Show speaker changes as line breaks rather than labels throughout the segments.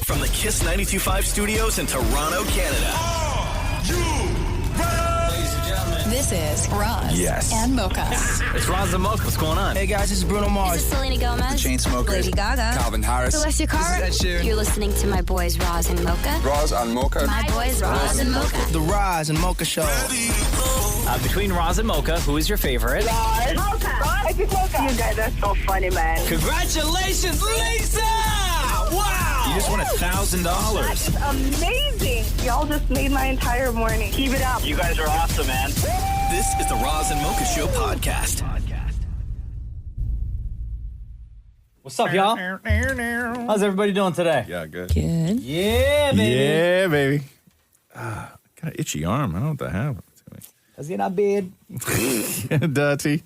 From the Kiss 92.5 studios in Toronto, Canada. Ladies and gentlemen.
This is Roz and Mocha.
It's Roz and Mocha. What's going on?
Hey guys, this is Bruno Mars.
This is Selena Gomez.
The Chainsmokers.
Lady Gaga.
Calvin Harris.
Celestia Cara.
This is Ed Sheeran.
You're listening to my boys Roz and Mocha.
Roz and Mocha.
My boys Roz and Mocha.
The Roz and Mocha Show.
Between Roz and Mocha, who is your favorite?
Mocha. Roz, it's Mocha. You guys are so funny, man.
Congratulations, Lisa! Wow! You just won $1,000.
That's amazing. Y'all just made my entire morning. Keep it up.
You guys are awesome, man. This is the Roz and Mocha Show podcast.
What's up, y'all? How's everybody doing today?
Yeah, good.
Good.
Yeah, baby.
Yeah, baby. Got an itchy arm. I don't know what the hell.
How's it not bad?
Dirty.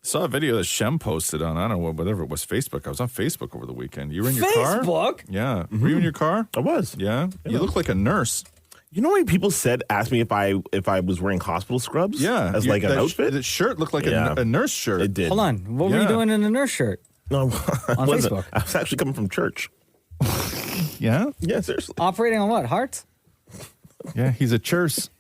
Saw a video that Shem posted on, I don't know, whatever it was, Facebook. I was on Facebook over the weekend. You were in your car?
Facebook?
Yeah. Were you in your car?
I was.
Yeah? You look like a nurse.
You know when people asked me if I was wearing hospital scrubs?
Yeah.
As like an outfit?
The shirt looked like a nurse shirt.
It did.
Hold on. What were you doing in a nurse shirt?
No,
On Facebook?
I was actually coming from church.
Yeah?
Yeah, seriously.
Operating on what? Hearts?
Yeah, he's a churse.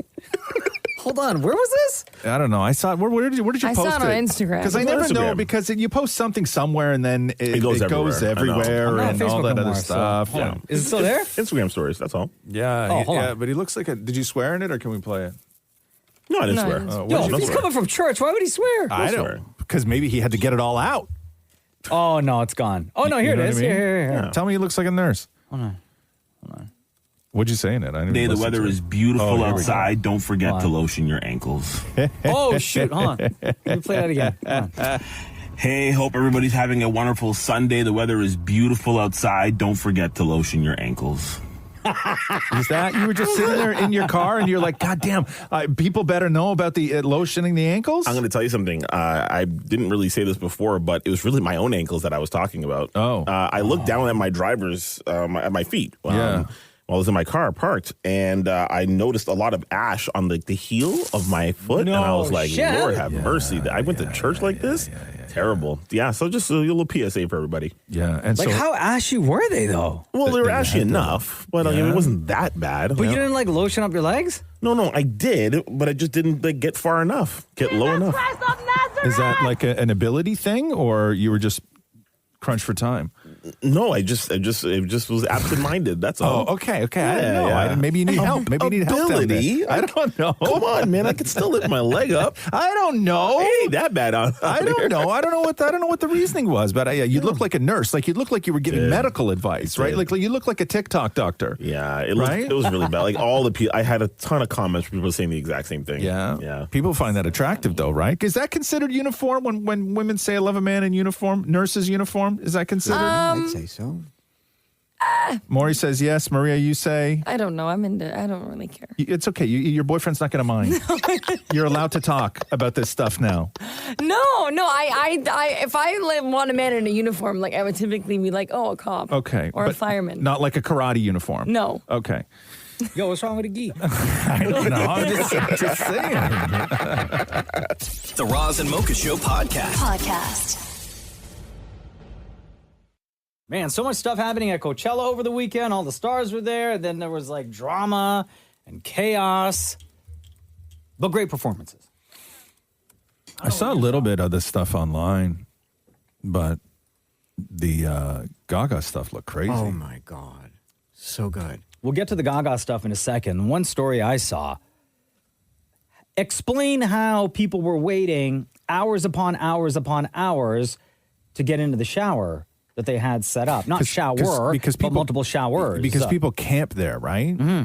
Hold on. Where was this?
I don't know. I saw it. Where did you post it?
I saw it on Instagram.
Because I
It's on
never know,
Instagram.
because you post something somewhere and then it
goes
goes
everywhere.
everywhere
I'm not on
and all
Facebook
that
no
other
more, so
stuff.
hold
Yeah.
on. Is it still there?
Instagram stories, that's all.
Yeah,
Oh, hold on.
but he looks like a. Did you swear in it or can we play it?
No, I didn't
No,
swear.
I didn't
Oh,
Yo,
what
if
did
he's
you
coming from church, why would he swear?
I
swear.
don't. Because maybe he had to get it all out.
Oh, no, it's gone. Oh, no, here
You
it
know
is.
what I mean?
Here.
Yeah. Tell me he looks like a nurse.
Hold on.
What'd you say in it? I didn't
Today
even
the
listen
weather
to
is
it.
beautiful
Oh, here we go.
outside. Don't forget
Wow.
to lotion your ankles.
Oh, shoot. Hold on. Let me play that again. Hold on.
Hey, hope everybody's having a wonderful Sunday. The weather is beautiful outside. Don't forget to lotion your ankles.
Is that you were just sitting there in your car and you're like, God damn, people better know about the lotioning the ankles?
I'm going to tell you something. I didn't really say this before, but it was really my own ankles that I was talking about.
Oh.
I looked down at my driver's, at my feet.
Yeah.
While I was in my car parked, and I noticed a lot of ash on the heel of my foot, and I was like,
shit.
Lord have mercy. I went to church like this? Terrible. Yeah, so just a little PSA for everybody.
Yeah. And
Like,
so
how ashy were they, though?
Well, they were
They
ashy
had to-
enough, but I mean,
Yeah.
it wasn't that bad.
But you didn't, like, lotion up your legs?
No, I did, but I just didn't get far enough, get low enough.
is that like an ability thing or you were just crunched for time?
No, it just was absent-minded. That's all.
Oh, okay. I didn't know.
Yeah.
Maybe you need help. Maybe you need help down there.
Ability?
I don't know.
Come on, man. I can still lift my leg up.
I don't know.
It ain't that bad on.
I don't know. I don't know what the reasoning was, but you look like a nurse. Like you look like you were giving medical advice, right? Like you look like a TikTok doctor.
Yeah, it
Right?
was really bad. Like all the people, I had a ton of comments from people saying the exact same thing.
Yeah. People find that attractive, though, right? Is that considered uniform when women say, "I love a man in uniform"? Nurses uniform? Is that considered?
I'd say so.
Maury says yes. Maria, you say
I don't know. I don't really care.
it's okay. Your boyfriend's not going to mind. You're allowed to talk about this stuff now.
No. If I want a man in a uniform, like I would typically be like, oh, a cop.
Okay,
Or a
but
fireman.
Not like a karate uniform.
No.
Okay.
Yo, what's wrong with a geek?
I don't know. I'm just saying.
The Roz and Mocha Show podcast.
Man, so much stuff happening at Coachella over the weekend. All the stars were there. And then there was like drama and chaos. But great performances.
I saw a little bit of this stuff online, but the Gaga stuff looked crazy.
Oh my God. So good.
We'll get to the Gaga stuff in a second. One story I saw. Explain how people were waiting hours upon hours upon hours to get into the shower that they had set up. Not shower, but multiple showers.
Because people camp there, right?
Mm-hmm.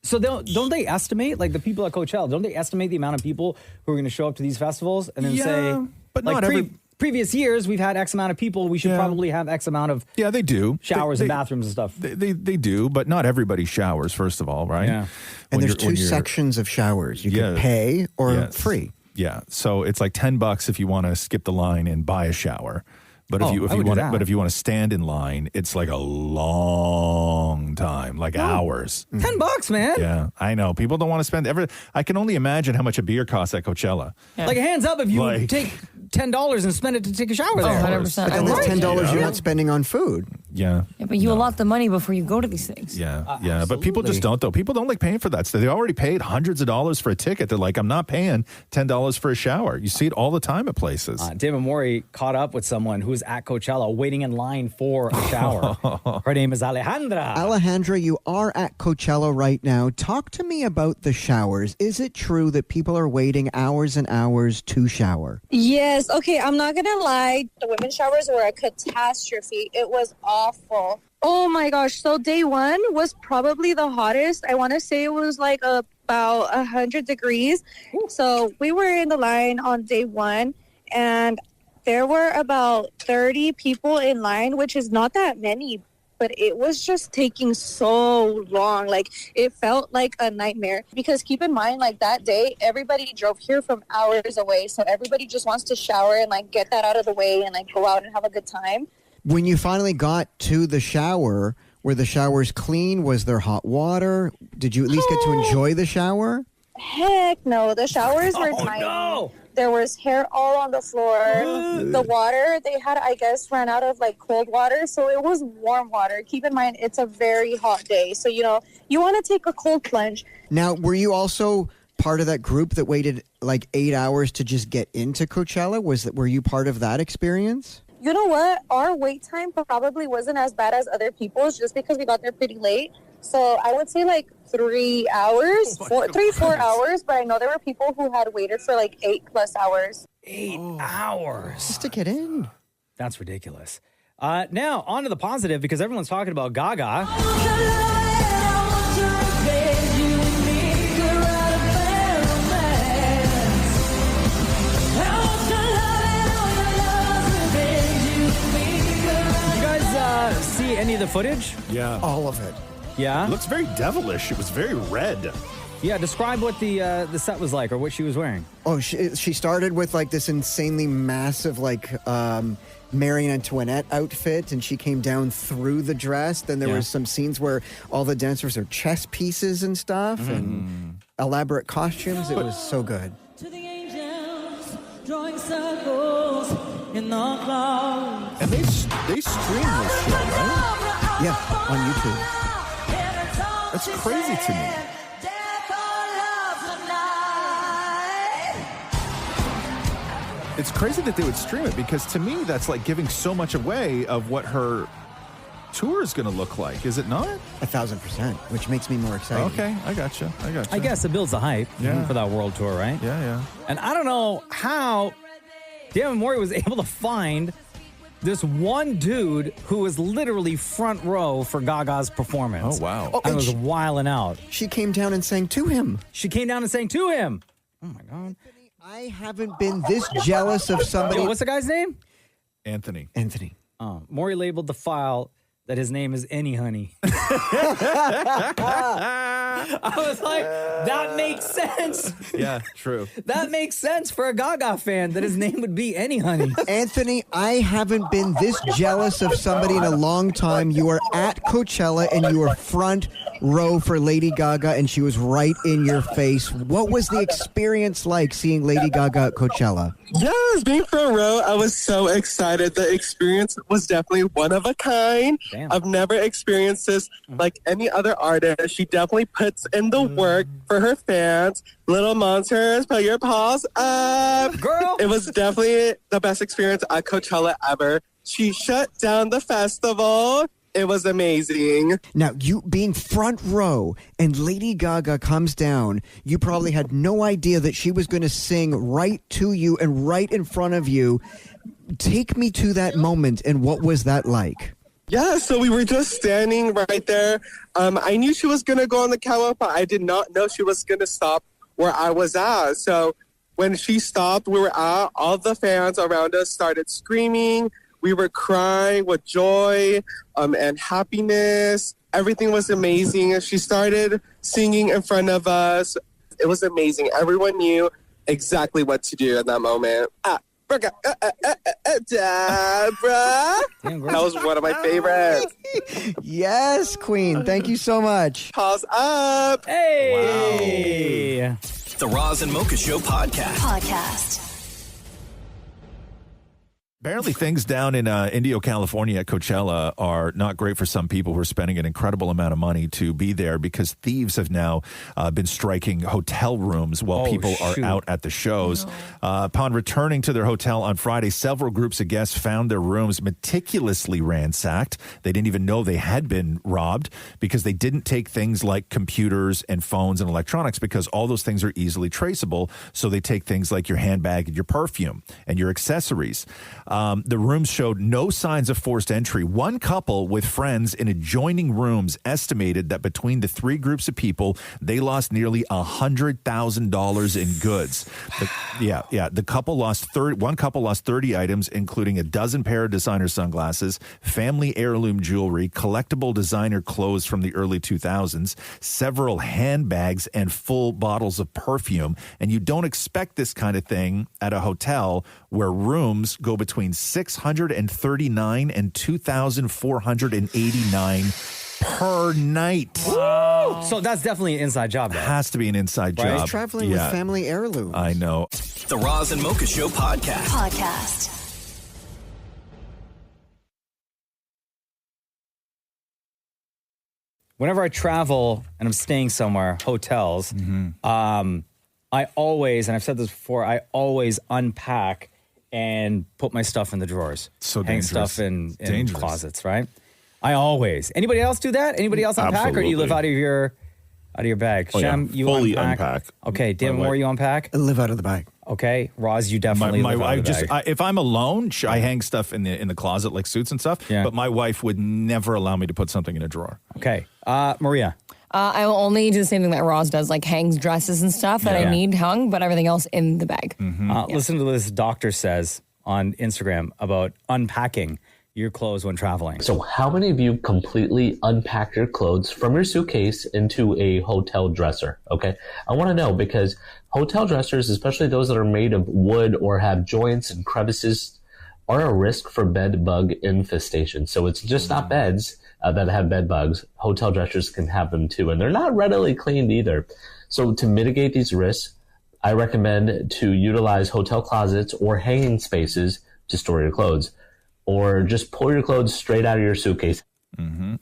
So don't they estimate, like the people at Coachella, don't they estimate the amount of people who are going to show up to these festivals and then say,
but
like
not
previous years, we've had X amount of people, we should probably have X amount of
they do.
showers and bathrooms and stuff.
They do, but not everybody showers, first of all, right?
Yeah.
And there's two sections of showers. You can pay or free.
Yeah. So it's like $10 if you want to skip the line and buy a shower. But if you want to stand in line, it's like a long time, like hours.
$10, man.
Yeah, I know. People don't want to spend I can only imagine how much a beer costs at Coachella.
Yeah. Like hands up if you take $10 and spend it to take a shower there.
100%.
And that's $10 you're not spending on food.
Yeah.
But you allot the money before you go to these things.
Yeah. But people just don't, though. People don't like paying for that stuff. They already paid hundreds of dollars for a ticket. They're like, I'm not paying $10 for a shower. You see it all the time at places.
David Morey caught up with someone who was at Coachella waiting in line for a shower. Her name is Alejandra.
Alejandra, you are at Coachella right now. Talk to me about the showers. Is it true that people are waiting hours and hours to shower?
Yes. Okay, I'm not going to lie. The women's showers were a catastrophe. It was awful. Oh my gosh. So day one was probably the hottest. I want to say it was like about 100 degrees. So we were in the line on day one, and there were about 30 people in line, which is not that many, but it was just taking so long. Like, it felt like a nightmare. Because keep in mind, like, that day, everybody drove here from hours away. So everybody just wants to shower and, like, get that out of the way and, like, go out and have a good time.
When you finally got to the shower, were the showers clean? Was there hot water? Did you at least get to enjoy the shower?
Heck no. The showers were tiny. No. There was hair all on the floor. The water they had, I guess, ran out of like cold water. So it was warm water. Keep in mind, it's a very hot day. So, you know, you want to take a cold plunge.
Now, were you also part of that group that waited like 8 hours to just get into Coachella? Were you part of that experience?
You know what? Our wait time probably wasn't as bad as other people's just because we got there pretty late. So I would say like 3 hours, 4 hours. But I know there were people who had waited for like 8+ hours.
8 hours.
Just to get in.
That's ridiculous. Now, on to the positive, because everyone's talking about Gaga. See any of the footage?
Yeah.
All of it.
Yeah?
It looks very devilish. It was very red.
Yeah, describe what the set was like or what she was wearing.
Oh, she started with like this insanely massive like Marie Antoinette outfit, and she came down through the dress. Then there was some scenes where all the dancers are chess pieces and stuff and elaborate costumes. It was so good.
To the angels, drawing circles in the clouds.
And they stream this show, right?
Yeah, on YouTube.
That's crazy to me. It's crazy that they would stream it, because to me that's like giving so much away of what her tour is going to look like, is it not?
1,000%, which makes me more excited.
Okay, I gotcha.
I guess it builds the hype for that world tour, right?
Yeah.
And I don't know how David Morey was able to find this one dude who was literally front row for Gaga's performance.
Oh, wow.
Oh,
and was wilding out.
She came down and sang to him.
Oh, my God.
I haven't been this jealous of somebody.
What's the guy's name?
Anthony.
Morey labeled the file that his name is Any Honey. I was like, that makes sense.
Yeah, true.
That makes sense for a Gaga fan that his name would be Any Honey.
Anthony, I haven't been this jealous of somebody in a long time. You are at Coachella and you were front row for Lady Gaga, and she was right in your face. What was the experience like seeing Lady Gaga at Coachella?
Yes, being front row, I was so excited. The experience was definitely one of a kind.
Damn.
I've never experienced this like any other artist. She definitely puts in the work for her fans. Little monsters, put your paws up.
Girl.
It was definitely the best experience at Coachella ever. She shut down the festival. It was amazing.
Now, you being front row and Lady Gaga comes down, you probably had no idea that she was going to sing right to you and right in front of you. Take me to that moment, and what was that like?
Yeah, so we were just standing right there. I knew she was going to go on the catwalk, but I did not know she was going to stop where I was at. So when she stopped, we were out. All the fans around us started screaming. We were crying with joy and happiness. Everything was amazing. She started singing in front of us. It was amazing. Everyone knew exactly what to do at that moment. Deborah. That was one of my favorites.
Yes, Queen. Thank you so much.
Pause up.
Hey.
Wow. The Roz and Mocha Show podcast.
Apparently things down in Indio, California at Coachella are not great for some people who are spending an incredible amount of money to be there because thieves have now been striking hotel rooms while people are out at the shows. Upon returning to their hotel on Friday, several groups of guests found their rooms meticulously ransacked. They didn't even know they had been robbed because they didn't take things like computers and phones and electronics because all those things are easily traceable. So they take things like your handbag and your perfume and your accessories. The rooms showed no signs of forced entry. One couple with friends in adjoining rooms estimated that between the three groups of people, they lost nearly $100,000 in goods. The couple lost one couple lost 30 items, including a dozen pair of designer sunglasses, family heirloom jewelry, collectible designer clothes from the early 2000s, several handbags, and full bottles of perfume. And you don't expect this kind of thing at a hotel where rooms go between $639 and $2,489 per night.
Wow. So that's definitely an inside job, though.
Has to be an inside job.
He's traveling with family heirlooms.
I know.
The Roz and Mocha Show podcast.
Whenever I travel and I'm staying somewhere, hotels, I always, and I've said this before, I always unpack and put my stuff in the drawers.
So
hang
dangerous.
stuff in closets, right? I always. Anybody else do that? Anybody else unpack,
Absolutely.
or do you live out of your bag?
Oh,
Shem, you
fully
unpack. Okay, Dan Moore, you unpack.
I live out of the bag.
Okay, Roz, you definitely live out of the bag.
If I'm alone, I hang stuff in the closet like suits and stuff.
Yeah.
But my wife would never allow me to put something in a drawer.
Okay, Maria.
I will only do the same thing that Roz does, like hangs dresses and stuff that I need hung, but everything else in the bag.
Listen to what this doctor says on Instagram about unpacking your clothes when traveling.
So how many of you completely unpack your clothes from your suitcase into a hotel dresser? Okay. I want to know because hotel dressers, especially those that are made of wood or have joints and crevices, are a risk for bed bug infestation. So it's just not beds that have bed bugs. Hotel dressers can have them too. And they're not readily cleaned either. So to mitigate these risks, I recommend to utilize hotel closets or hanging spaces to store your clothes. Or just pull your clothes straight out of your suitcase.
Yeah,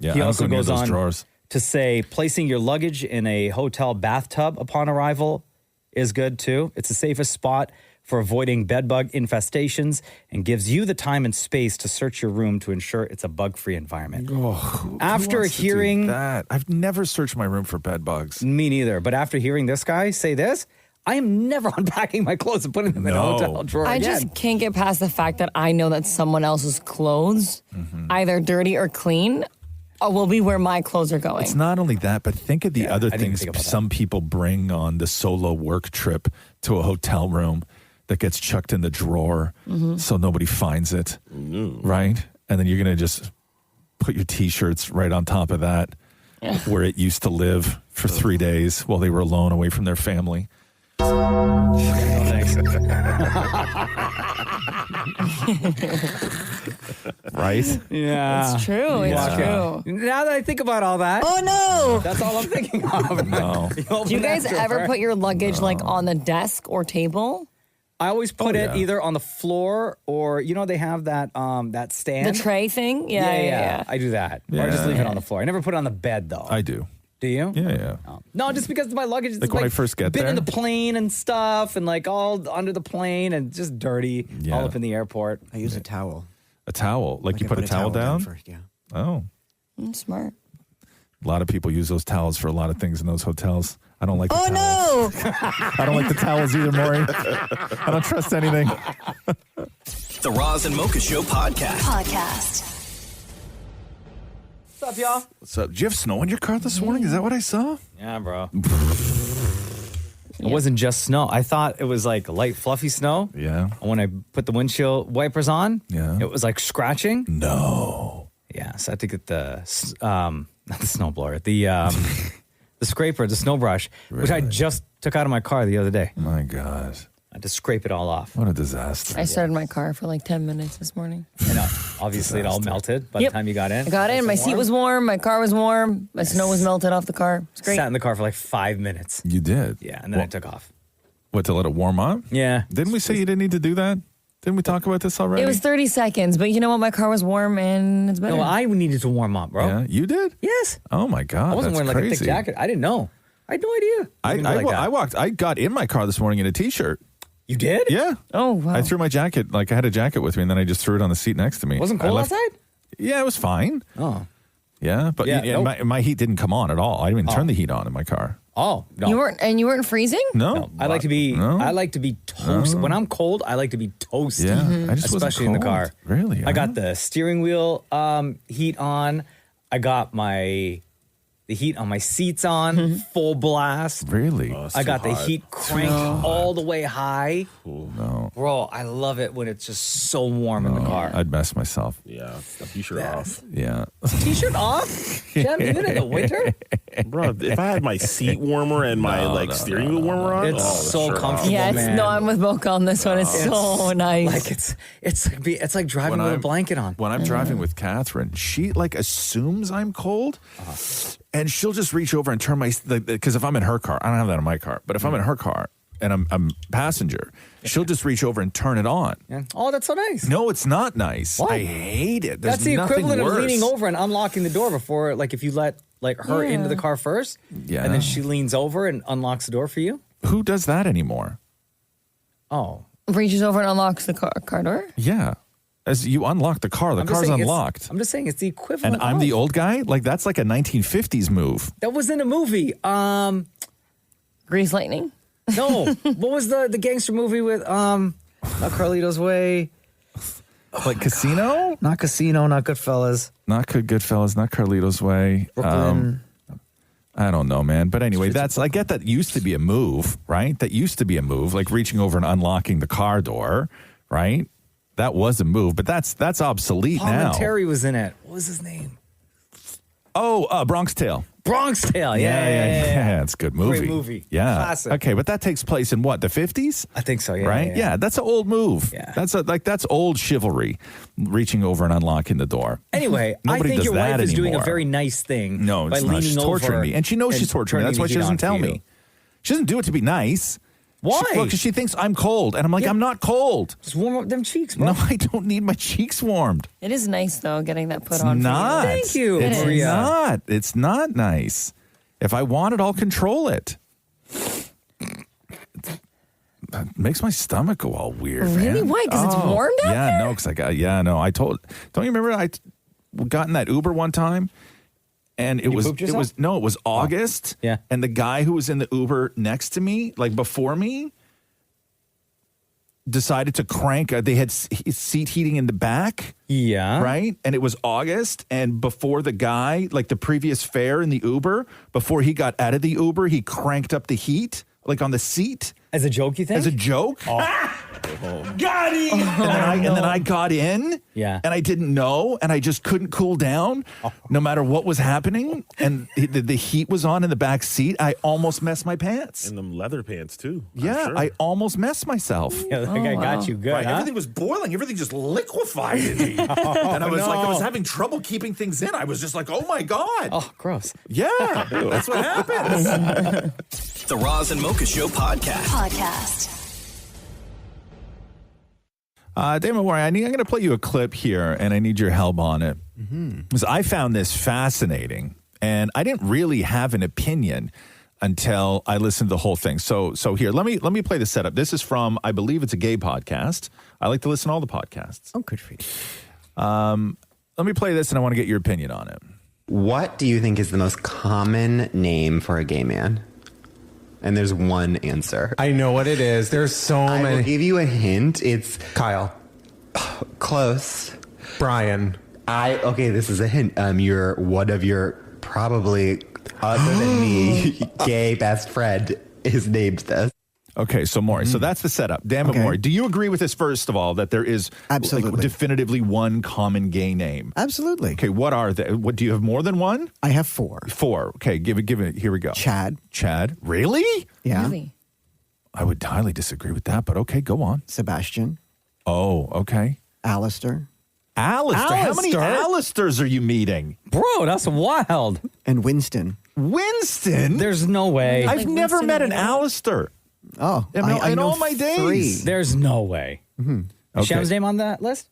He also goes on to say placing your luggage in a hotel bathtub upon arrival is good too. It's the safest spot for avoiding bedbug infestations and gives you the time and space to search your room to ensure it's a bug-free environment. After hearing
that, I've never searched my room for bed bugs.
Me neither. But after hearing this guy say this, I am never unpacking my clothes and putting them in a hotel drawer
I
again.
just can't get past the fact that I know that someone else's clothes, either dirty or clean, will be where my clothes are going.
It's not only that, but think of the other things some people bring on the solo work trip to a hotel room that gets chucked in the drawer so nobody finds it, right? And then you're going to just put your T-shirts right on top of that where it used to live for 3 days while they were alone away from their family.
Thanks.
Right?
Yeah.
It's true. It's true.
Now that I think about all that.
Oh, no.
That's all I'm thinking of.
No.
Do you guys ever put your luggage like on the desk or table?
I always put it either on the floor or, they have that that stand.
The tray thing? Yeah.
I do that. Or just leave it on the floor. I never put it on the bed, though.
I do.
Do you?
Yeah.
No, just because my luggage is
Like when I first get
been
there?
in the plane and stuff and like all under the plane and just dirty all up in the airport.
I use a towel.
A towel? Like you
I
put a towel down?
first, yeah.
Oh.
Smart.
A lot of people use those towels for a lot of things in those hotels. I don't like the towels.
No.
I don't like the towels either, Maury. I don't trust anything.
The Roz and Mocha Show podcast.
What's up, y'all?
What's up? Did you have snow in your car this morning? Is that what I saw?
Yeah, bro. It wasn't just snow. I thought it was like light, fluffy snow.
Yeah.
And when I put the windshield wipers on,
Yeah.
it was like scratching.
No.
Yeah, so I had to get the not the snowblower, the scraper, the snow brush, which I just took out of my car the other day.
My God.
I had to scrape it all off.
What a disaster.
I started my car for like 10 minutes this morning.
And obviously it all melted by the time you got in.
I got in. My seat was warm. My car was warm. My snow was melted off the car. It's great.
Sat in the car for like 5 minutes.
You did?
Yeah, and then I took off.
What, to let it warm up?
Yeah.
Didn't we say you didn't need to do that? Didn't we talk about this already?
It was 30 seconds, but you know what? My car was warm and it's better.
No, I needed to warm up, bro.
Yeah, you did?
Yes.
Oh my God.
I wasn't
that's
wearing like a
crazy.
thick jacket. I didn't know. I had no idea.
I got in my car this morning in a t-shirt.
You did?
Yeah.
Oh, wow.
I threw my jacket, like I had a jacket with me, and then I just threw it on the seat next to me.
Wasn't cold outside?
Yeah, it was fine.
Oh.
Yeah, but my heat didn't come on at all. I didn't even turn the heat on in my car.
Oh, no.
You weren't freezing?
No.
I like to be toast. When I'm cold, I like to be toasty.
Yeah, I just wasn't
especially in the
cold.
car.
Really?
I got the steering wheel heat on. I got the heat on my seats on, full blast.
Really?
I got the heat cranked all the way high.
No.
Bro, I love it when it's just so warm in the car.
I'd mess myself.
Yeah, the t-shirt off.
Yeah.
T-shirt off? Jem, even in the winter?
Bro, if I had my seat warmer and my steering wheel warmer on,
It's so comfortable,
Yeah,
man.
I'm with Mocha on this one. It's so nice.
Like it's like driving with a blanket on.
When I'm driving with Catherine, she like assumes I'm cold, and she'll just reach over and turn my because if I'm in her car, I don't have that in my car, but if I'm in her car and I'm passenger, she'll just reach over and turn it on.
Yeah. Oh, that's so nice.
No, it's not nice.
What?
I hate it. There's
That's the
nothing
equivalent
worse.
of leaning over and unlocking the door before, like if you let her into the car first,
Yeah.
and then she leans over and unlocks the door for you.
Who does that anymore?
Oh,
Reaches over and unlocks the car door?
Yeah. As you unlock the car, the
I'm just
car's
saying
unlocked.
I'm just saying it's the equivalent.
And I'm the old guy? Like, that's like a 1950s move.
That was in a movie.
Grease Lightning?
No. What was the gangster movie with not Carlito's Way?
Like Casino?
Not Casino, not Goodfellas.
Not Goodfellas, not Carlito's Way.
Brooklyn.
I don't know, man. But anyway, I get that used to be a move, right? That used to be a move, like reaching over and unlocking the car door, right? That was a move, but that's obsolete
Paul
now.
Terry was in it. What was his name?
Oh, Bronx Tale.
Bronx Tale. Yeah.
It's a good movie.
Great movie.
Yeah.
Classic.
Okay, but that takes place in what, the 50s?
I think so, yeah.
Right? Yeah, that's an old move.
Yeah.
That's old chivalry, reaching over and unlocking the door.
Anyway, I
Nobody
think
does
your wife
that
is doing a
anymore.
very nice thing.
No,
by
it's not.
leaning
She's
over
torturing me. And she knows she's torturing me. That's why she doesn't tell me. She doesn't do it to be nice.
Why?
Because she thinks I'm cold. And I'm like, I'm not cold.
Just warm up them cheeks, bro.
No, I don't need my cheeks warmed.
It is nice, though, getting that put
It's
on.
not.
Thank you,
It's
Maria.
not. It's not nice. If I want it, I'll control it. That makes my stomach go all weird.
Really?
Man.
Why? Because it's warm down
yeah,
there?
no, because I don't you remember I got in that Uber one time? And it was August.
Yeah.
And the guy who was in the Uber next to me, like before me, decided to crank. They had seat heating in the back.
Yeah.
Right? And it was August. And before the guy, like the previous fare in the Uber, before he got out of the Uber, he cranked up the heat, like on the seat.
As a joke, you think?
As a joke.
Got him!
And then I got in.
Yeah.
And I didn't know. And I just couldn't cool down no matter what was happening. And the heat was on in the back seat. I almost messed my pants.
And them leather pants, too.
Yeah,
sure.
I almost messed myself.
Yeah, that guy got you good,
Right,
huh?
everything was boiling. Everything just liquefied in me. And I was I was having trouble keeping things in. I was just like, oh my God.
Oh, gross.
Yeah, that's what happens.
The Roz and Mocha Show podcast.
Damon Warren, I'm going to play you a clip here, and I need your help on it. Because I found this fascinating, and I didn't really have an opinion until I listened to the whole thing. So here, let me play the setup. This is from, I believe it's a gay podcast. I like to listen to all the podcasts.
Oh, good for you.
Let me play this, and I want to get your opinion on it.
What do you think is the most common name for a gay man? And there's one answer.
I know what it is. There's so
I
many.
will give you a hint. It's
Kyle.
close.
Brian.
Okay, this is a hint. You're one of your probably, other than me, gay best friend is named this.
Okay, so Maury, so that's the setup. Damn it, Maury. Do you agree with this, first of all, that there is
Absolutely.
definitively one common gay name?
Absolutely.
Okay, what are they? What, do you have more than one?
I have 4.
4. Okay, give it. Here we go.
Chad.
Chad. Really?
Yeah.
Really?
I would highly disagree with that, but okay, go on.
Sebastian.
Oh, okay.
Alistair.
Alistair? How many Alistairs are you meeting?
Bro, that's wild.
And Winston.
Winston?
There's no way.
I've never met an Alistair.
Oh,
in all my days.
3.
There's no way.
Mm-hmm.
Is Shem's name on that list?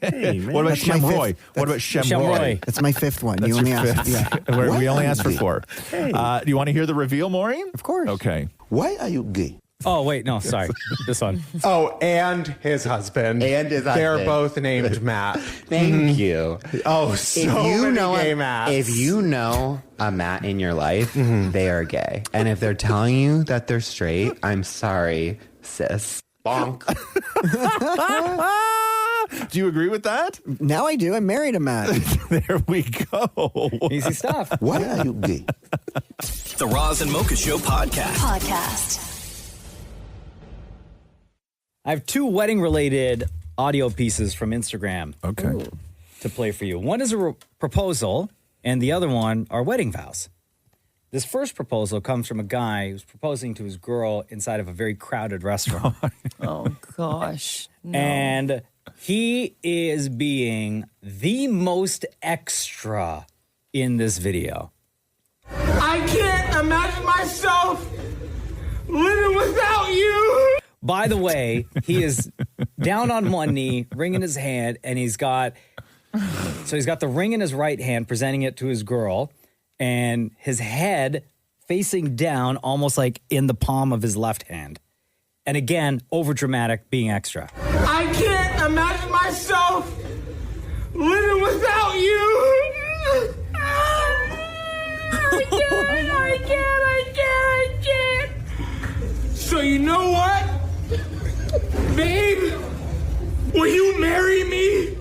Hey, what about Shemroy? What about Shemroy?
That's my 5th one.
That's
You only
your
asked.
fifth.
Yeah.
We only asked for 4.
Hey.
Do you want to hear the reveal, Maureen?
Of course.
Okay.
Why are you gay?
Oh, wait, no, sorry. This one.
Oh, and his husband. They're both named Matt.
Thank you.
Oh,
If
so
you
many
know
gay Matts.
If you know a Matt in your life, they are gay. And if they're telling you that they're straight, I'm sorry, sis. Bonk.
Do you agree with that?
Now I do. I married a Matt.
There we go.
Easy stuff.
Why are you gay?
The Roz and Mocha Show
Podcast.
I have 2 wedding-related audio pieces from Instagram.
Okay.
To play for you. One is a proposal, and the other one are wedding vows. This first proposal comes from a guy who's proposing to his girl inside of a very crowded restaurant.
Oh, gosh. No.
And he is being the most extra in this video.
I can't imagine myself living without you.
By the way, he is down on one knee, ring in his hand, and he's got the ring in his right hand, presenting it to his girl, and his head facing down, almost like in the palm of his left hand. And again, over dramatic, being extra.
I can't imagine myself living without you. I can't. So you know what? Babe, will you marry me?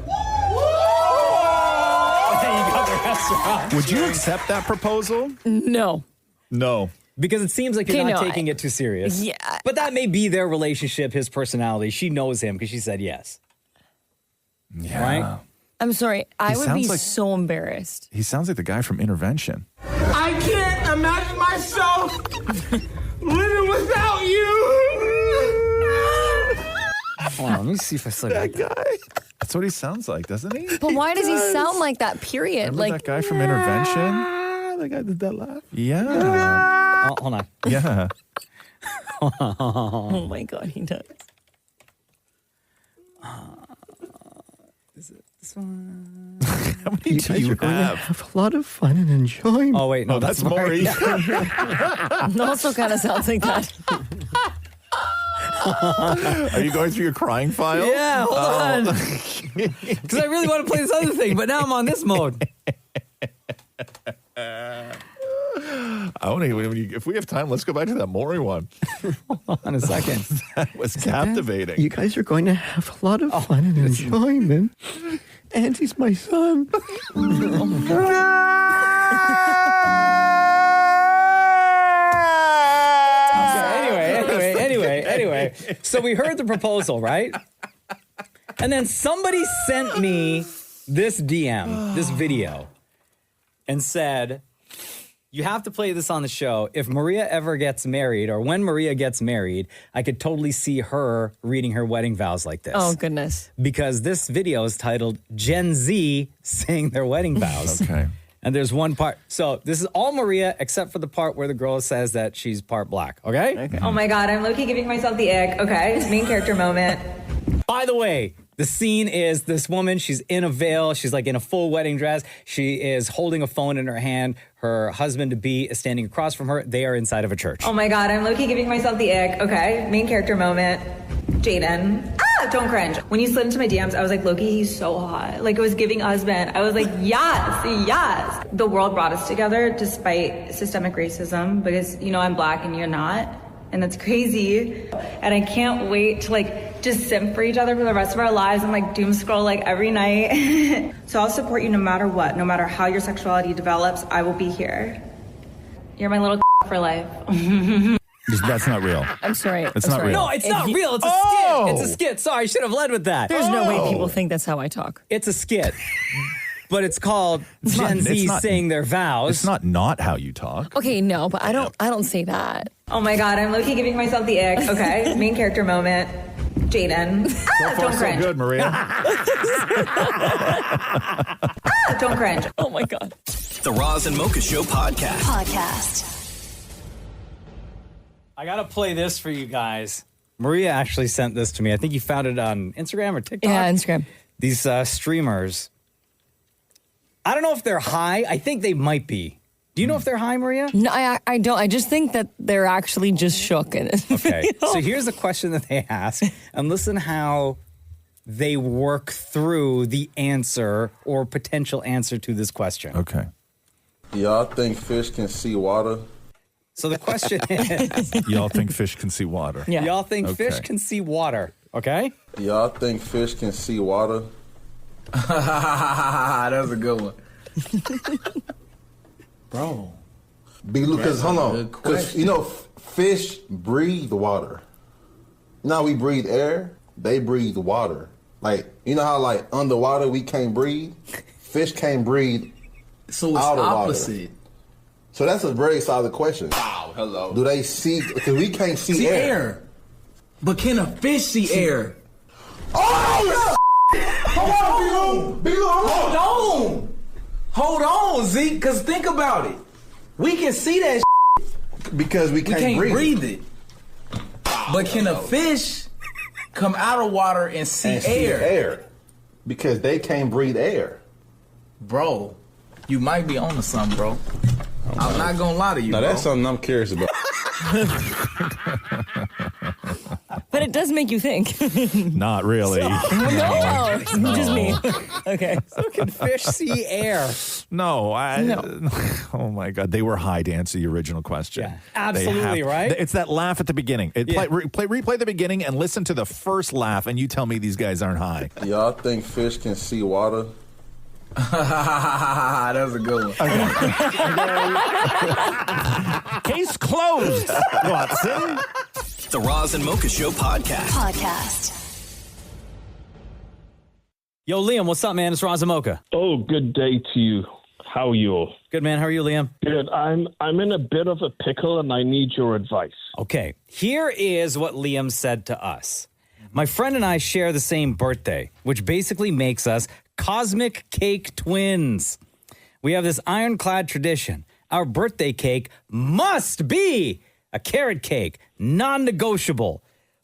Would you accept that proposal?
No.
No.
Because it seems like you're
Okay,
not
no,
taking it too serious.
Yeah.
But that may be their relationship, his personality. She knows him because she said yes.
Yeah.
Right?
I'm sorry. I would be
sounds like-
so embarrassed.
He sounds like the guy from Intervention.
I can't imagine myself living without you.
Hold on, let me see if I still got that.
Guy. That's what he sounds like, doesn't he?
But why does he sound like that, period?
Remember that guy from Intervention?
The guy did that laugh.
Yeah.
Oh, hold on.
Yeah.
Oh my God, he does.
Is it this one?
How many do you have?
Have a lot of fun and enjoyment.
Oh, wait, no,
Oh, that's Maury.
It also kind of sounds like that.
Are you going through your crying file?
Yeah, hold on. Because I really want to play this other thing, but now I'm on this mode.
If we have time, let's go back to that Maury one.
Hold on a second.
That was captivating.
You guys are going to have a lot of fun and enjoyment. And he's my son.
Anyway. So we heard the proposal, right? And then somebody sent me this DM, this video, and said, you have to play this on the show. If Maria ever gets married, or when Maria gets married, I could totally see her reading her wedding vows like this.
Oh, goodness.
Because this video is titled Gen Z Saying Their Wedding Vows.
Okay.
And there's one part. So this is all Maria, except for the part where the girl says that she's part black. Okay?
Oh my God, I'm low-key giving myself the ick. Okay, main character moment.
By the way, the scene is this woman, she's in a veil, she's like in a full wedding dress. She is holding a phone in her hand. Her husband-to-be is standing across from her. They are inside of a church.
Oh my God, I'm low-key giving myself the ick. Okay, main character moment. Jaden. Don't cringe. When you slid into my DMs, I was like, Loki, he's so hot. Like, it was giving husband. I was like, yes. The world brought us together despite systemic racism because, you know, I'm black and you're not. And that's crazy. And I can't wait to, like, just simp for each other for the rest of our lives and, like, doom scroll, like, every night. So I'll support you no matter what. No matter how your sexuality develops, I will be here. You're my little for life.
That's not real.
I'm sorry.
It's not real.
No, it's not real. It's a skit. It's a skit. Sorry, I should have led with that.
There's no way people think that's how I talk.
It's a skit. but it's called Gen Z saying their vows.
It's not how you talk.
Okay, no, but I don't say that.
Oh my God, I'm low-key giving myself the ick. Okay, main character moment. Jaden.
So far,
don't
so
cringe.
good, Maria.
Don't cringe.
Oh my God.
The Roz and Mocha Show podcast.
I got to play this for you guys. Maria actually sent this to me. I think you found it on Instagram or TikTok.
Yeah, Instagram.
These streamers. I don't know if they're high. I think they might be. Do you know if they're high, Maria?
No, I don't. I just think that they're actually just shook.
Okay. So here's a question that they ask, and listen how they work through the answer or potential answer to this question.
Okay.
Y'all think fish can see water?
So the question is...
Y'all think fish can see water?
Yeah.
Y'all think fish can see water, okay?
Y'all think fish can see water?
That's a good one.
Bro. Because, hold on. Because, fish breathe water. Now we breathe air, they breathe water. Like, you know how, like, underwater we can't breathe? Fish can't breathe
so it's
out of
opposite.
Water. So that's a very solid question.
Wow, hello.
Do they see, because we can't see air.
But can a fish see air?
Oh, hold on,
Hold on, Zeke, because think about it. We can see that
because we can't
breathe it. But can a fish come out of water and see air?
Because they can't breathe air.
Bro, you might be on to something, bro. I'm not going to lie to you,
Now,
bro.
that's something I'm curious about.
But it does make you think.
Not really.
No, just me. Okay.
So can fish see air?
No. Oh, my God. They were high to answer the original question.
Yeah, absolutely, right?
It's that laugh at the beginning. Replay the beginning and listen to the first laugh, and you tell me these guys aren't high.
Y'all think fish can see water?
That's a good one.
Case closed, Watson.
The Roz and Mocha Show podcast.
Yo, Liam, what's up, man? It's Roz and Mocha.
Oh, good day to you. How are you all?
Good, man. How are you, Liam?
Good. I'm in a bit of a pickle, and I need your advice.
Okay. Here is what Liam said to us. My friend and I share the same birthday, which basically makes us cosmic cake twins. We have this ironclad tradition. Our birthday cake must be a carrot cake, non-negotiable.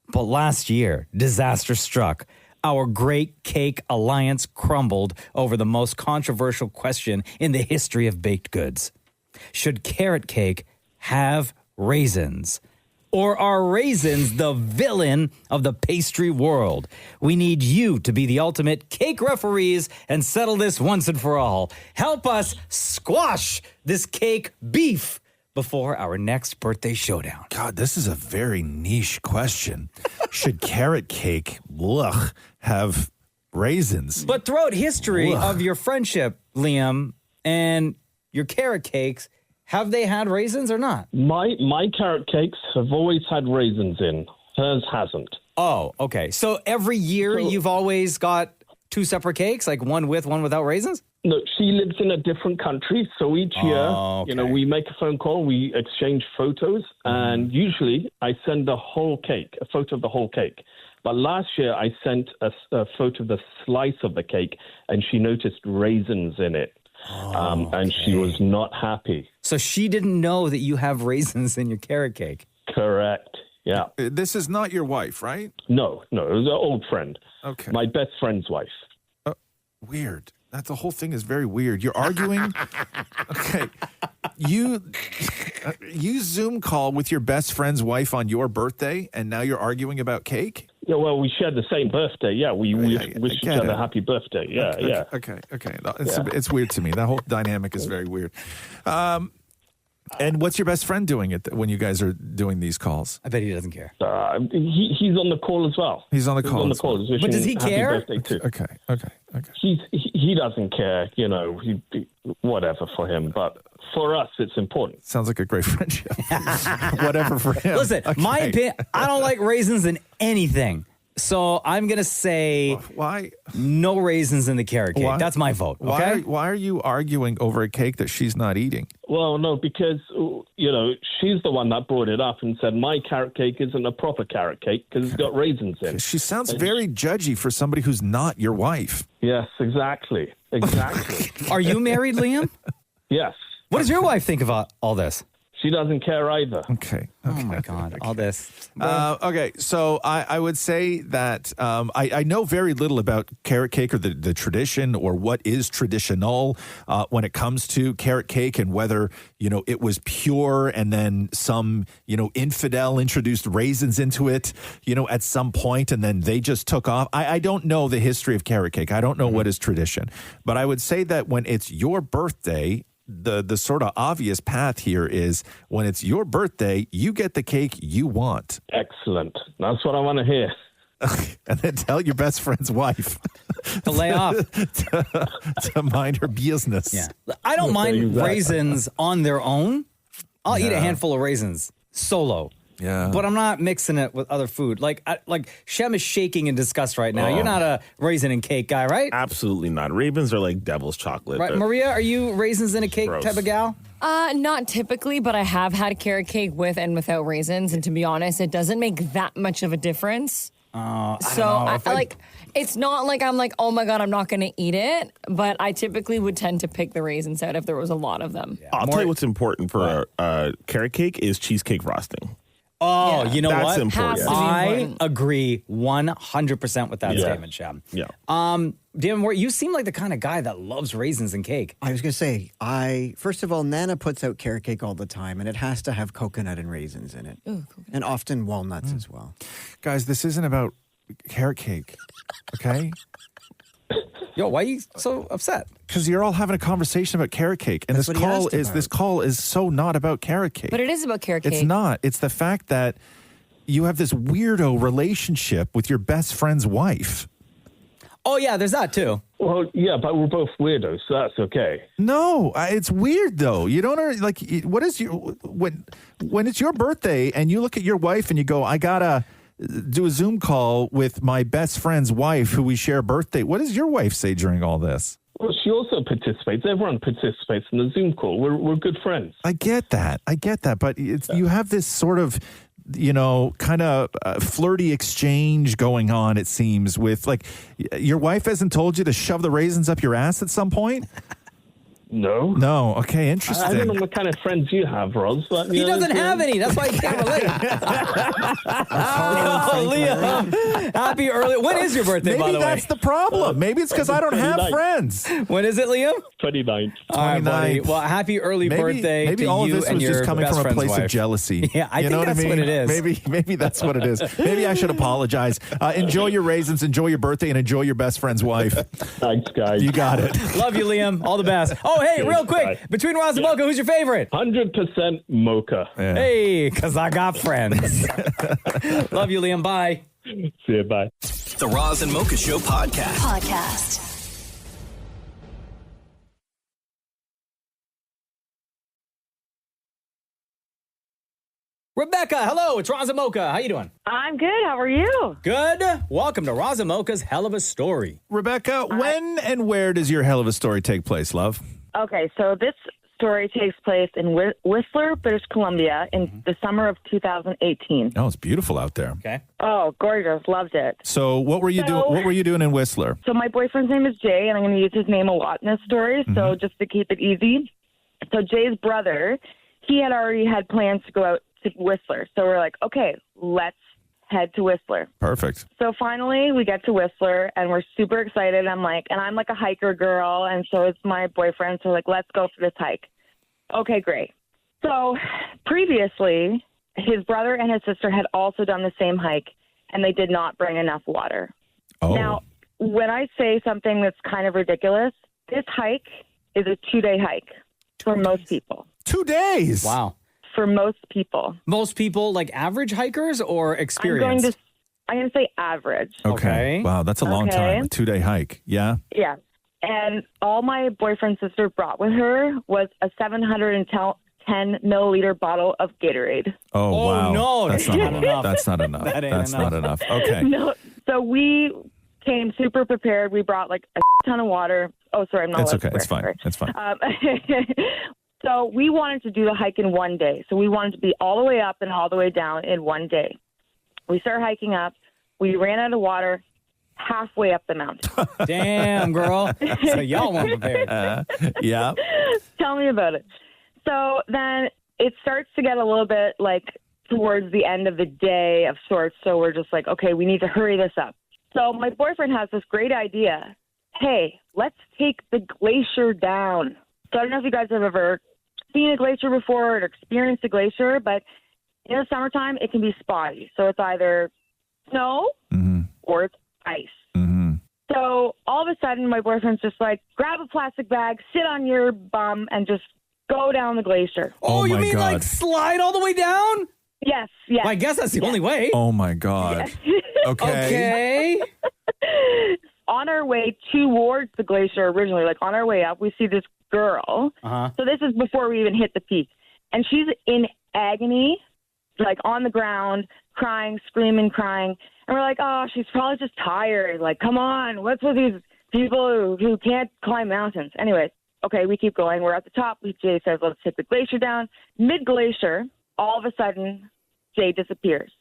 But last year, disaster struck. Our great cake alliance crumbled over the most controversial question in the history of baked goods. Should carrot cake have raisins? Or are raisins the villain of the pastry world? We need you to be the ultimate cake referees and settle this once and for all. Help us squash this cake beef before our next birthday showdown.
God, this is a very niche question. Should carrot cake have raisins?
But throughout history of your friendship, Liam, and your carrot cakes, have they had raisins or not?
My carrot cakes have always had raisins in. Hers hasn't.
Oh, okay. So every year you've always got two separate cakes, like one with, one without raisins?
No, she lives in a different country, so each year, we make a phone call, we exchange photos, and usually I send the whole cake, a photo of the whole cake. But last year I sent a photo of the slice of the cake, and she noticed raisins in it. And she was not happy.
So she didn't know that you have raisins in your carrot cake.
Correct. Yeah.
This is not your wife, right?
No, it was an old friend.
Okay.
My best friend's wife.
Weird. The whole thing is very weird. You're arguing. Okay. You Zoom call with your best friend's wife on your birthday, and now you're arguing about cake?
Yeah, well, we shared the same birthday. Yeah, we wish each other happy birthday. Yeah, yeah.
Okay. It's weird to me. That whole dynamic is very weird. And what's your best friend doing when you guys are doing these calls?
I bet he doesn't care.
He's on the call as well.
He's on the call.
But does he care?
Okay.
He doesn't care. Whatever for him. But for us, it's important.
Sounds like a great friendship. Whatever for him.
Listen, my opinion, I don't like raisins in anything. So I'm going to say
why
no raisins in the carrot cake.
Why?
That's my vote. Okay.
Why are you arguing over a cake that she's not eating?
Well, no, because, she's the one that brought it up and said my carrot cake isn't a proper carrot cake because it's got raisins in.
She sounds very judgy for somebody who's not your wife.
Yes, exactly.
Are you married, Liam?
Yes.
What does your wife think about all this?
She doesn't care either.
Okay.
Oh, my God. All this.
Okay. So I would say that I know very little about carrot cake or the tradition or what is traditional when it comes to carrot cake and whether, it was pure and then some, infidel introduced raisins into it, at some point and then they just took off. I don't know the history of carrot cake. I don't know what is tradition. But I would say that when it's your birthday, the sort of obvious path here is when it's your birthday, you get the cake you want.
Excellent. That's what I want to hear.
And then tell your best friend's wife
to lay off,
to mind her business.
Yeah, I don't mind raisins on their own. I'll eat a handful of raisins solo.
Yeah,
but I'm not mixing it with other food. Like Shem is shaking in disgust right now. You're not a raisin and cake guy, right?
Absolutely not. Raisins are like devil's chocolate.
Right, Maria, are you raisins in a cake type of gal?
Not typically, but I have had carrot cake with and without raisins, and to be honest, it doesn't make that much of a difference. It's not like I'm like, oh my God, I'm not going to eat it, but I typically would tend to pick the raisins out if there was a lot of them.
Yeah. I'll tell you what's important for a carrot cake is cheesecake frosting.
Oh, you know
That's
what?
important.
I agree 100% with that statement, Shem.
Yeah.
Dan, you seem like the kind of guy that loves raisins and cake.
I was going to say, first of all, Nana puts out carrot cake all the time, and it has to have coconut and raisins in it.
Ooh,
and often walnuts as well.
Guys, this isn't about carrot cake, okay?
Yo, why are you so upset?
Because you're all having a conversation about carrot cake, and
That's what he asked about.
this call is so not about carrot cake.
But it is about carrot cake.
It's not. It's the fact that you have this weirdo relationship with your best friend's wife.
Oh yeah, there's that too.
Well, yeah, but we're both weirdos, so that's okay.
No, it's weird though. You don't like. What is your when it's your birthday and you look at your wife and you go, I gotta do a Zoom call with my best friend's wife who we share a birthday. What does your wife say during all this?
Well, she also participates. Everyone participates in the Zoom call. We're good friends.
I get that. But you have this sort of, kind of flirty exchange going on, it seems, with like your wife hasn't told you to shove the raisins up your ass at some point? No. Okay, interesting.
I don't know what kind of friends you have, Roz. But,
He doesn't have any. That's why he can't relate. Liam, happy early. When is your birthday, by the way?
Maybe that's the problem. Maybe it's because I don't have friends.
When is it, Liam?
29th.
All right, buddy. Well, happy early birthday
maybe
to
all
you
of this
and
was
your
just coming
best
from a
friend's
place
wife.
of jealousy.
Yeah, I think that's what it is.
Maybe that's what it is. Maybe I should apologize. Enjoy your raisins, enjoy your birthday, and enjoy your best friend's wife.
Thanks, guys.
You got it.
Love you, Liam. All the best. Oh, hey, real quick.
Bye.
Between Roz and Mocha, who's your favorite?
100% Mocha.
Yeah.
Hey, because I got friends. Love you, Liam. Bye.
See you. Bye.
The Roz and Mocha Show podcast.
Rebecca, hello. It's Roz and Mocha. How you doing?
I'm good. How are you?
Good. Welcome to Roz and Mocha's Hell of a Story.
Rebecca, when and where does your hell of a story take place, love?
Okay, so this story takes place in Whistler, British Columbia in the summer of 2018.
Oh, it's beautiful out there.
Okay.
Oh, gorgeous. Loved it.
So what were you doing? What were you doing in Whistler?
So my boyfriend's name is Jay, and I'm going to use his name a lot in this story, so just to keep it easy. So Jay's brother, he had already had plans to go out to Whistler. So we're like, okay, let's head to Whistler.
Perfect.
So finally we get to Whistler and we're super excited. I'm like a hiker girl, and so is my boyfriend. So like, let's go for this hike. Okay, great. So previously his brother and his sister had also done the same hike, and they did not bring enough water.
Oh.
Now, when I say something that's kind of ridiculous, this hike is a 2-day hike for most people.
2 days?
Wow.
For most people.
Most people, like average hikers or experienced?
I'm going to say average.
Okay. Wow, that's a long time. A 2-day hike. Yeah?
Yeah. And all my boyfriend's sister brought with her was a 710 milliliter bottle of Gatorade.
Oh, wow.
No.
That's not enough. That's not enough.
That ain't
That's
enough.
not enough. Okay.
No, So we came super prepared. We brought like a ton of water. Oh, sorry, I'm not.
It's
allowed to
okay. It's
swear.
fine.
Sorry.
It's fine.
So we wanted to do the hike in one day. So we wanted to be all the way up and all the way down in one day. We started hiking up. We ran out of water halfway up the mountain.
Damn, girl. So y'all weren't prepared.
Yeah.
Tell me about it. So then it starts to get a little bit like towards the end of the day of sorts. So we're just like, okay, we need to hurry this up. So my boyfriend has this great idea. Hey, let's take the glacier down. So I don't know if you guys have ever seen a glacier before or experienced a glacier, but in the summertime, it can be spotty. So it's either snow or it's ice. So all of a sudden, my boyfriend's just like, grab a plastic bag, sit on your bum, and just go down the glacier.
Oh, you mean like slide all the way down?
Yes, yes.
Well, I guess that's the only way.
Oh, my God.
Okay.
On our way towards the glacier originally, like on our way up, we see this girl. So this is before we even hit the peak. And she's in agony, like on the ground, crying, screaming, crying. And we're like, oh, she's probably just tired. Like, come on, what's with these people who can't climb mountains? Anyways, okay, we keep going. We're at the top. Jay says, let's take the glacier down. Mid-glacier, all of a sudden, Jay disappears.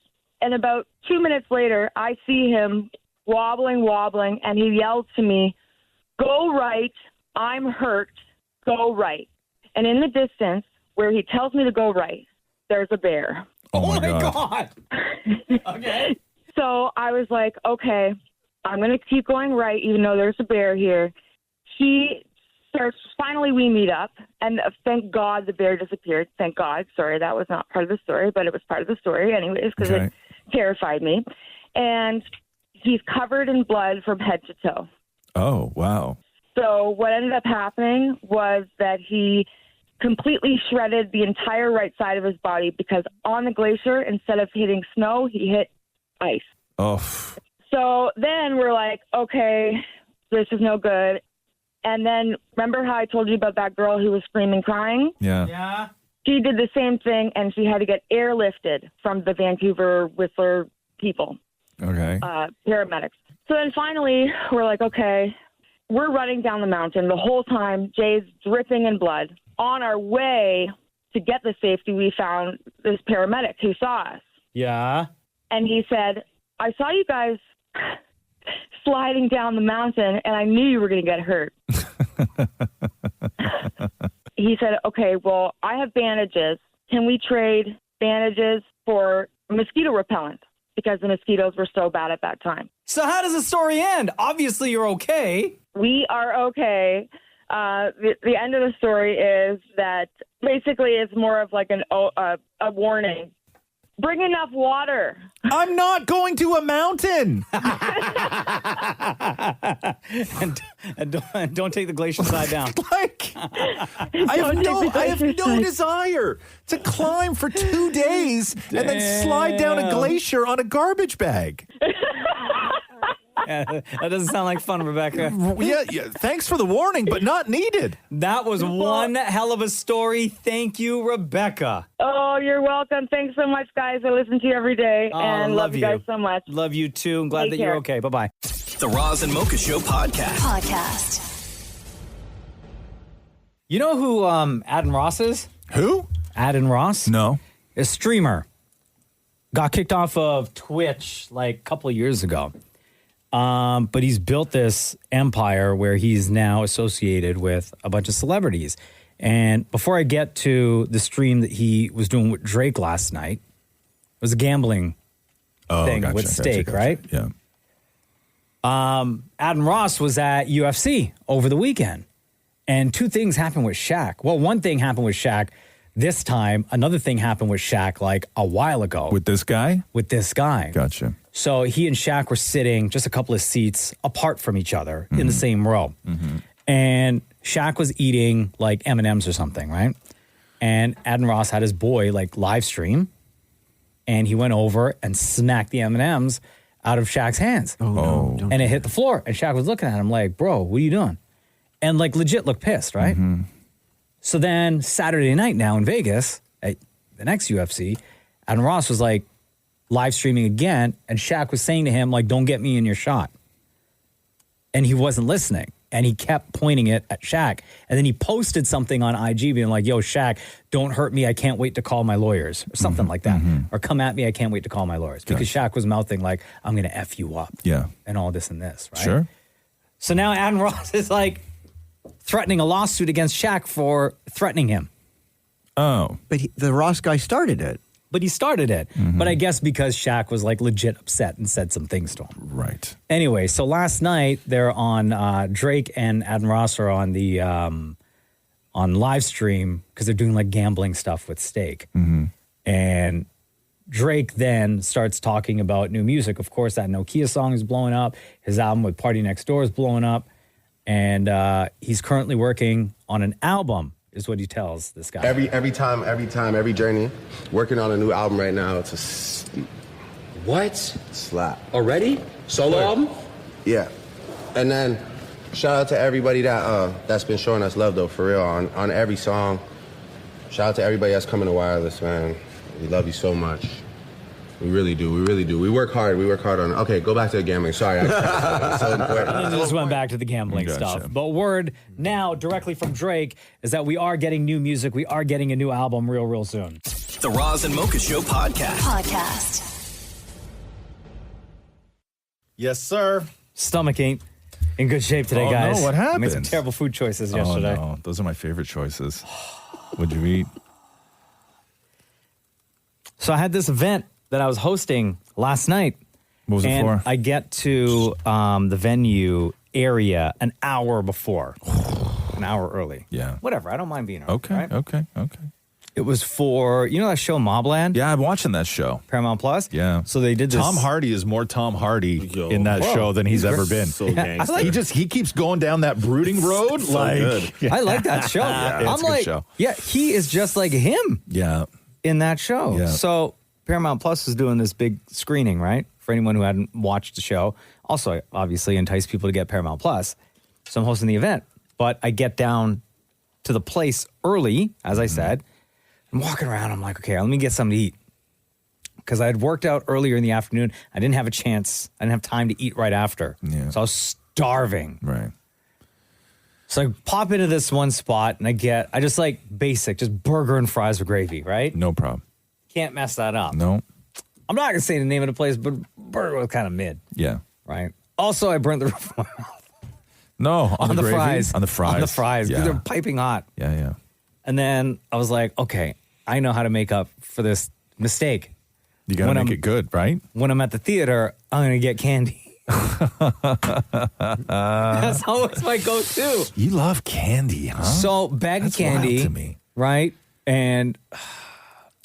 And about 2 minutes later, I see him wobbling, and he yells to me, go right, I'm hurt, go right. And in the distance, where he tells me to go right, there's a bear.
Oh my God.
Okay.
So I was like, okay, I'm going to keep going right, even though there's a bear here. He starts, finally we meet up, and thank God the bear disappeared. Thank God. Sorry, that was not part of the story, but it was part of the story anyways, because it terrified me. And he's covered in blood from head to toe.
Oh, wow.
So what ended up happening was that he completely shredded the entire right side of his body because on the glacier, instead of hitting snow, he hit ice.
Oh.
So then we're like, okay, this is no good. And then remember how I told you about that girl who was screaming, crying?
Yeah.
She did the same thing, and she had to get airlifted from the Vancouver Whistler people.
Okay.
Paramedics. So then finally, we're like, okay, we're running down the mountain. The whole time, Jay's dripping in blood. On our way to get the safety, we found this paramedic who saw us.
Yeah.
And he said, I saw you guys sliding down the mountain, and I knew you were going to get hurt. He said, okay, well, I have bandages. Can we trade bandages for mosquito repellent? Because the mosquitoes were so bad at that time.
So how does the story end? Obviously, you're okay.
We are okay. The end of the story is that basically it's more of like a warning. Bring enough water.
I'm not going to a mountain.
and don't take the glacier side down.
I have no desire to climb for 2 days and then slide down a glacier on a garbage bag.
Yeah, that doesn't sound like fun, Rebecca.
Yeah, thanks for the warning, but not needed.
That was one hell of a story. Thank you, Rebecca.
Oh, you're welcome. Thanks so much, guys. I listen to you every day and love you guys so much.
Love you too. I'm glad
Take
that
care.
you're okay. Bye-bye.
The Roz and Mocha Show podcast.
You know who Adin Ross is?
Who?
Adin Ross?
No.
A streamer. Got kicked off of Twitch like a couple of years ago. But he's built this empire where he's now associated with a bunch of celebrities. And before I get to the stream that he was doing with Drake last night, it was a gambling thing with stake, right?
Yeah.
Adin Ross was at UFC over the weekend. And two things happened with Shaq. Well, one thing happened with Shaq this time. Another thing happened with Shaq like a while ago.
With this guy?
With this guy.
Gotcha.
So he and Shaq were sitting just a couple of seats apart from each other in the same row. And Shaq was eating like M&Ms or something, right? And Adin Ross had his boy like live stream. And he went over and smacked the M&Ms out of Shaq's hands.
Oh, no.
And it hit the floor. And Shaq was looking at him like, bro, what are you doing? And like legit looked pissed, right? So then Saturday night now in Vegas, at the next UFC, Adin Ross was like, live streaming again, and Shaq was saying to him, like, don't get me in your shot. And he wasn't listening. And he kept pointing it at Shaq. And then he posted something on IG being like, yo, Shaq, don't hurt me. I can't wait to call my lawyers. Or something like that. Or come at me. I can't wait to call my lawyers. Because Shaq was mouthing like, I'm going to F you up.
Yeah.
And all this and this, right?
Sure.
So now Adam Ross is like threatening a lawsuit against Shaq for threatening him.
Oh.
But the Ross guy started it.
But he started it. But I guess because Shaq was like legit upset and said some things to him.
Right.
Anyway, so last night they're on Drake and Adam Ross are on the on live stream because they're doing like gambling stuff with stake. And Drake then starts talking about new music. Of course, that Nokia song is blowing up. His album with Party Next Door is blowing up. And he's currently working on an album, is what he tells this guy.
Every time, every journey. Working on a new album right now. It's a
What?
slap.
Already? Solo album?
Yeah. And then shout out to everybody that's been showing us love though, for real, on every song. Shout out to everybody that's coming to Wireless, man. We love you so much. We really do. We work hard on it. Okay, go back to the gambling. Sorry. So important.
I just went back to the gambling stuff. But word now directly from Drake is that we are getting new music. We are getting a new album real soon.
The Roz and Mocha Show
Podcast.
Yes, sir.
Stomach ain't in good shape today, guys.
No, what happened?
I made some terrible food choices yesterday.
Oh, no. Those are my favorite choices. What'd you eat?
So I had this event that I was hosting last night.
What was it for?
I get to the venue area an hour before. An hour early.
Yeah.
Whatever. I don't mind being early.
Okay,
right?
okay.
It was for, you know that show Mobland?
Yeah, I'm watching that show.
Paramount Plus?
Yeah.
So they did this.
Tom Hardy is more Tom Hardy in that show than he's ever been.
So gangster.
He keeps going down that brooding road.
So
like
good.
Yeah.
I like that show.
Yeah, it's a good show.
Yeah, he is just like him.
Yeah.
In that show.
Yeah.
So Paramount Plus is doing this big screening, right? For anyone who hadn't watched the show. Also, I obviously entice people to get Paramount Plus. So I'm hosting the event. But I get down to the place early, as I said. I'm walking around. I'm like, okay, let me get something to eat. Because I had worked out earlier in the afternoon. I didn't have a chance. I didn't have time to eat right after.
Yeah.
So I was starving.
Right.
So I pop into this one spot and I just like basic, just burger and fries with gravy, right?
No problem.
Can't mess that up.
No.
I'm not going to say the name of the place, but burger was kind of mid.
Yeah.
Right. Also, I burnt the roof of my mouth.
No, on the gravy?
fries.
On the fries.
On the fries. Because
Yeah.
they're piping hot.
Yeah.
And then I was like, okay, I know how to make up for this mistake.
You got to make it good, right?
When I'm at the theater, I'm going to get candy. That's always my go-to.
You love candy, huh?
So bag
That's
of candy,
wild to me.
right? And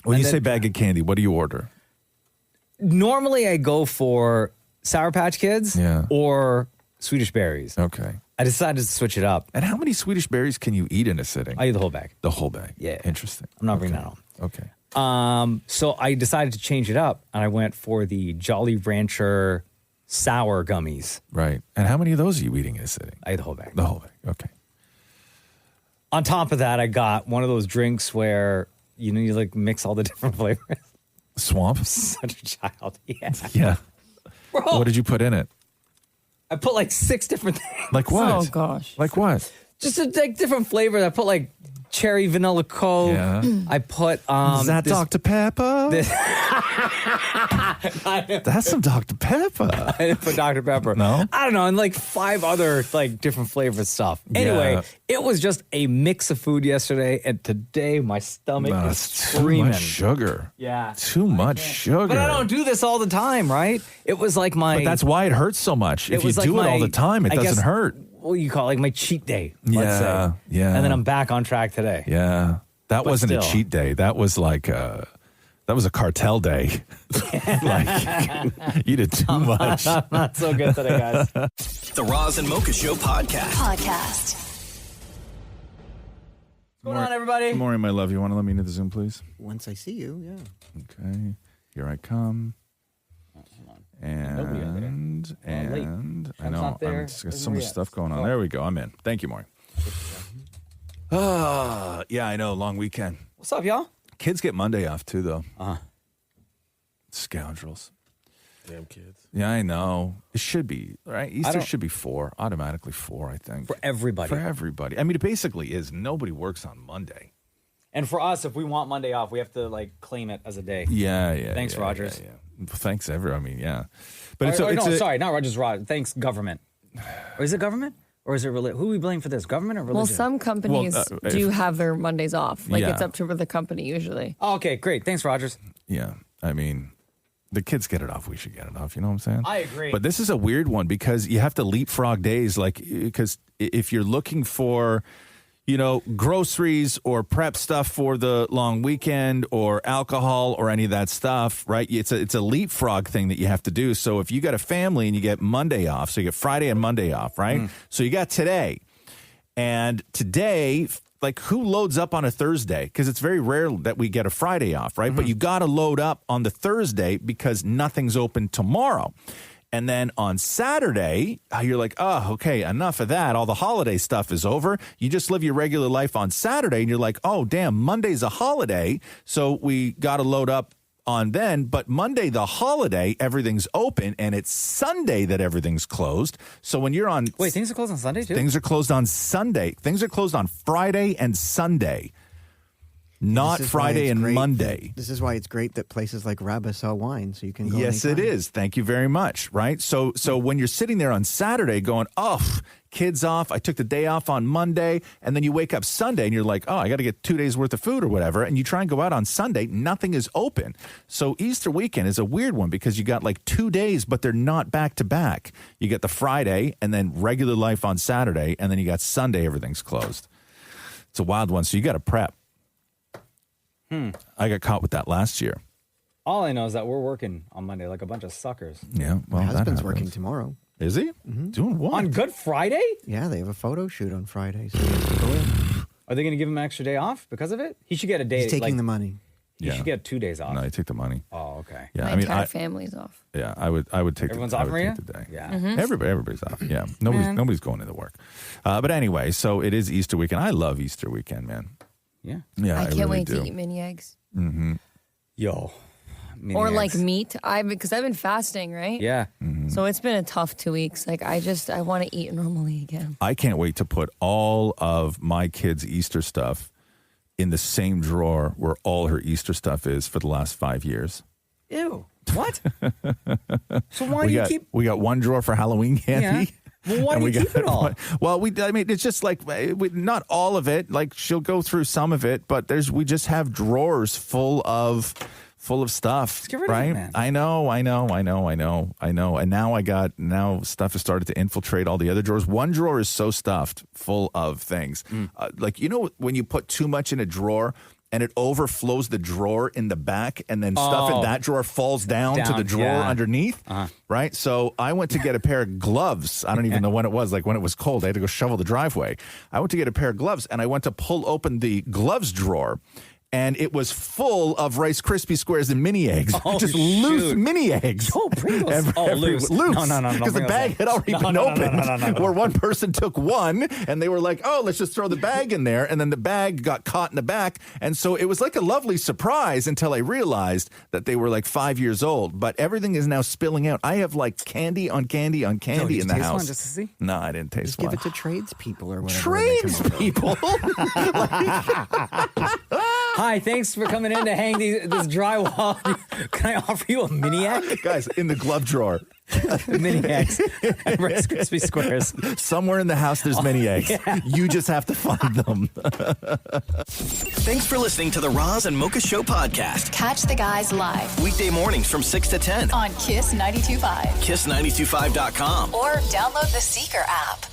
When you say bag of candy, what do you order?
normally I go for Sour Patch Kids or Swedish berries.
Okay.
I decided to switch it up.
And how many Swedish berries can you eat in a sitting?
I eat the whole bag.
The whole bag.
Yeah.
Interesting.
I'm not bringing that home.
Okay.
So I decided to change it up, and I went for the Jolly Rancher sour gummies.
Right. And how many of those are you eating in a sitting?
I ate the whole bag.
The whole bag. Okay.
On top of that, I got one of those drinks where, you know, you like mix all the different flavors.
Swamp?
Such a child. Yeah.
Yeah.
Bro.
What did you put in it?
I put like 6 different things.
Like what?
Oh, gosh.
Like what?
Just like different flavors. I put like cherry vanilla Coke.
Yeah.
I put
Is that Dr. Pepper? That's some Dr. Pepper.
I didn't put Dr. Pepper.
No?
I don't know, and like 5 other like different flavored stuff. Anyway,
Yeah.
it was just a mix of food yesterday, and today my stomach is
It's too
screaming.
much sugar.
Yeah.
Too much sugar.
But I don't do this all the time, right? It was like my.
But that's why it hurts so much. If you
was like
do it all
my-
the time, it
I
doesn't
guess,
hurt.
Well, you call it like my cheat day. Let's
Yeah,
say.
yeah.
And then I'm back on track today.
Yeah. That
But
wasn't a
still.
cheat day. That was like that was a cartel day. Like you did too much.
I'm not so good today, guys.
The Roz and Mocha Show podcast.
Podcast.
What's going on, everybody?
Good morning, my love. You want to let me into the Zoom, please?
Once I see you, yeah.
Okay. Here I come.
Nobody out there.
And I
Trump's
know
not there.
there's so
Where's
much
Maria?
stuff going on.
Oh.
There we go. I'm in. Thank you, Maury. Yeah, I know. Long weekend.
What's up, y'all?
Kids get Monday off too, though.
Uh-huh.
Scoundrels.
Damn kids.
Yeah, I know. It should be, right? Easter should be 4, automatically 4, I think.
For everybody.
For everybody. I mean, it basically is. Nobody works on Monday.
And for us, if we want Monday off, we have to like claim it as a day.
Yeah.
Thanks, Rogers.
Yeah. Thanks, everyone. I mean, yeah.
But sorry, not Rogers. Thanks, government. Or is it government? Or is it who we blame for this? Government or religion?
Well, some companies do have their Mondays off. Like it's up to the company usually.
Oh, okay, great. Thanks, Rogers.
Yeah. I mean, the kids get it off. We should get it off. You know what I'm saying?
I agree.
But this is a weird one because you have to leapfrog days. Like, because if you're looking for, groceries or prep stuff for the long weekend or alcohol or any of that stuff, right? It's a leapfrog thing that you have to do. So if you got a family and you get Monday off, so you get Friday and Monday off, right? So you got today. And today, like, who loads up on a Thursday? Because it's very rare that we get a Friday off, right? But you got to load up on the Thursday because nothing's open tomorrow. And then on Saturday, you're like, oh, okay, enough of that. All the holiday stuff is over. You just live your regular life on Saturday, and you're like, oh, damn, Monday's a holiday, so we got to load up on then. But Monday, the holiday, everything's open, and it's Sunday that everything's closed. So when you're on...
Wait, things are closed on Sunday, too?
Things are closed on Sunday. Things are closed on Friday and Sunday. Not Friday and Monday.
This is why it's great that places like Rabba sell wine, so you can go
Yes,
anytime.
it is. Thank you very much, right? So when you're sitting there on Saturday going, oh, kids off, I took the day off on Monday, and then you wake up Sunday and you're like, oh, I got to get 2 days worth of food or whatever, and you try and go out on Sunday, nothing is open. So Easter weekend is a weird one because you got like 2 days, but they're not back to back. You get the Friday and then regular life on Saturday, and then you got Sunday, everything's closed. It's a wild one, so you got to prep. I got caught with that last year.
All I know is that we're working on Monday like a bunch of suckers.
Yeah, well,
My husband's working tomorrow.
Is he? Doing what?
On Good Friday?
Yeah, they have a photo shoot on Friday, so he has to go in.
Are they going to give him an extra day off because of it? He should get a day.
He's taking the money.
He should get 2 days off.
No, I take the money.
Oh, okay.
Yeah,
My entire family's off.
Yeah, I would take.
Everyone's
I
off
would
for
take
you?
the day.
Yeah.
Mhm.
Everybody's off. Yeah, nobody's going into work. But anyway, so it is Easter weekend. I love Easter weekend, man.
Yeah.
Yeah,
I can't
really
wait
do.
to eat mini eggs.
Mm-hmm.
Yo.
Or like meat. Because I've been fasting, right?
Yeah.
So it's been a tough 2 weeks. Like I want to eat normally again.
I can't wait to put all of my kids' Easter stuff in the same drawer where all her Easter stuff is for the last 5 years.
Ew. What? So why do you keep...
We got one drawer for Halloween candy.
Yeah. Well, why do you keep it all?
Well, it's just like, not all of it. Like, she'll go through some of it, but we just have drawers full of stuff.
Let's get rid
right?
of it, man.
I know. And now stuff has started to infiltrate all the other drawers. One drawer is so stuffed full of things. Like, when you put too much in a drawer and it overflows the drawer in the back, and then stuff in that drawer falls down to the drawer underneath, right? So I went to get a pair of gloves. I don't even know when it was, like when it was cold. I had to go shovel the driveway. I went to get a pair of gloves, and I went to pull open the gloves drawer, and it was full of Rice Krispie squares and mini eggs. Just loose mini eggs.
Oh, Pringles.
Loose.
No.
Because the bag had already been opened. Where one person took one, and they were like, oh, let's just throw the bag in there. And then the bag got caught in the back. And so it was like a lovely surprise until I realized that they were like 5 years old. But everything is now spilling out. I have like candy on candy on candy in the house.
One just to see?
No, I didn't taste
Just
one.
give it to tradespeople or whatever.
Tradespeople?
Hi, thanks for coming in to hang this drywall. Can I offer you a mini egg?
Guys, in the glove drawer.
Mini eggs. Rice Krispie squares.
Somewhere in the house there's mini eggs.
Yeah.
You just have to find them.
Thanks for listening to the Roz and Mocha Show podcast.
Catch the guys live
Weekday mornings from 6 to 10.
on Kiss 92.5
Kiss925.com.
or download the Seeker app.